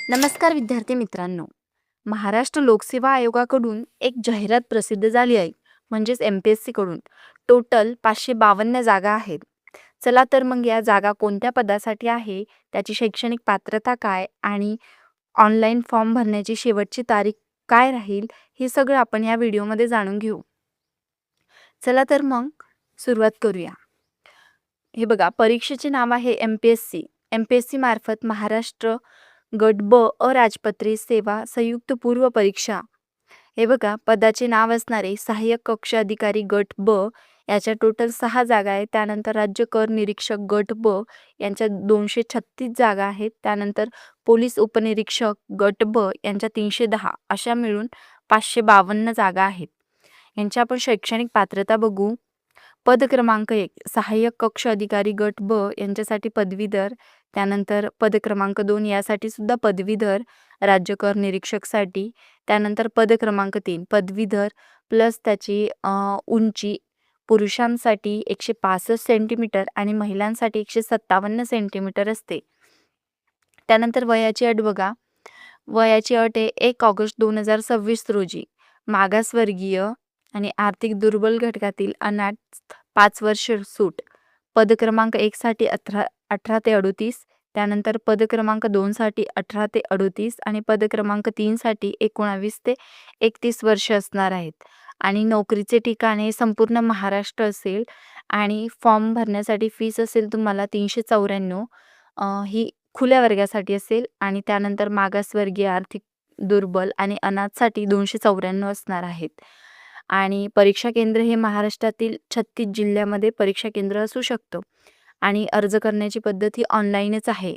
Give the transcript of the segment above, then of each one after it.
नमस्कार विद्यार्थी मित्रांनो. महाराष्ट्र लोकसेवा आयोगाकडून एक जाहिरात प्रसिद्ध झाली आहे. म्हणजेच MPSC कडून टोटल 552 जागा आहेत. चला तर मग या जागा कोणत्या पदासाठी आहे, त्याची शैक्षणिक पात्रता काय आणि ऑनलाईन फॉर्म भरण्याची शेवटची तारीख काय राहील, हे सगळं आपण या व्हिडिओमध्ये जाणून घेऊ. चला तर मग सुरुवात करूया. हे बघा, परीक्षेचे नाव आहे MPSC. MPSC मार्फत महाराष्ट्र गट ब अराजपत्रित सेवा संयुक्त पूर्व परीक्षा. हे बघा, पदाचे नाव असणारे सहाय्यक कक्ष अधिकारी गट ब याच्या टोटल 6 जागा आहेत. त्यानंतर राज्य कर निरीक्षक गट ब यांच्या 236 जागा आहेत. त्यानंतर पोलीस उपनिरीक्षक गट ब यांच्या 310, अशा मिळून 552 जागा आहेत. यांची आपण शैक्षणिक पात्रता बघू. पद क्रमांक 1 सहाय्यक कक्ष अधिकारी गट ब यांच्यासाठी पदवीधर. त्यानंतर पद क्रमांक 2 यासाठी सुद्धा पदवीधर राज्य कर निरीक्षकसाठी. त्यानंतर पद क्रमांक 3 पदवीधर प्लस त्याची उंची पुरुषांसाठी 165 सेंटीमीटर आणि महिलांसाठी 157 सेंटीमीटर असते. त्यानंतर वयाची अट बघा. वयाची अट आहे 1 ऑगस्ट 2026 रोजी. मागासवर्गीय आणि आर्थिक दुर्बल घटकातील अनाथ 5 वर्ष सूट. पद क्रमांक 1 साठी 18 ते 38. त्यानंतर पद क्रमांक 2 साठी 18 ते 38 आणि पद क्रमांक 3 साठी 19 ते 31 वर्ष असणार आहेत. आणि नोकरीचे ठिकाण हे संपूर्ण महाराष्ट्र असेल आणि फॉर्म भरण्यासाठी फीस असेल तुम्हाला 394. ही खुल्या वर्गासाठी असेल आणि त्यानंतर मागासवर्गीय, आर्थिक दुर्बल आणि अनाथसाठी 294 असणार आहेत. आणि परीक्षा केंद्र हे महाराष्ट्रातील 36 जिल्ह्यामध्ये परीक्षा केंद्र असू शकतं. आणि अर्ज करण्याची पद्धत ही ऑनलाईनच आहे.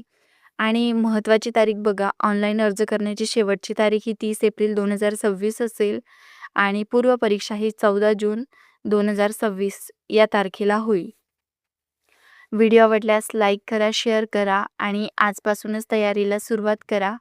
आणि महत्त्वाची तारीख बघा, ऑनलाईन अर्ज करण्याची शेवटची तारीख ही 30 एप्रिल 2026 असेल आणि पूर्व परीक्षा ही 14 जून 2026 या तारखेला होईल. व्हिडिओ आवडल्यास लाईक करा, शेअर करा आणि आजपासूनच तयारीला सुरुवात करा.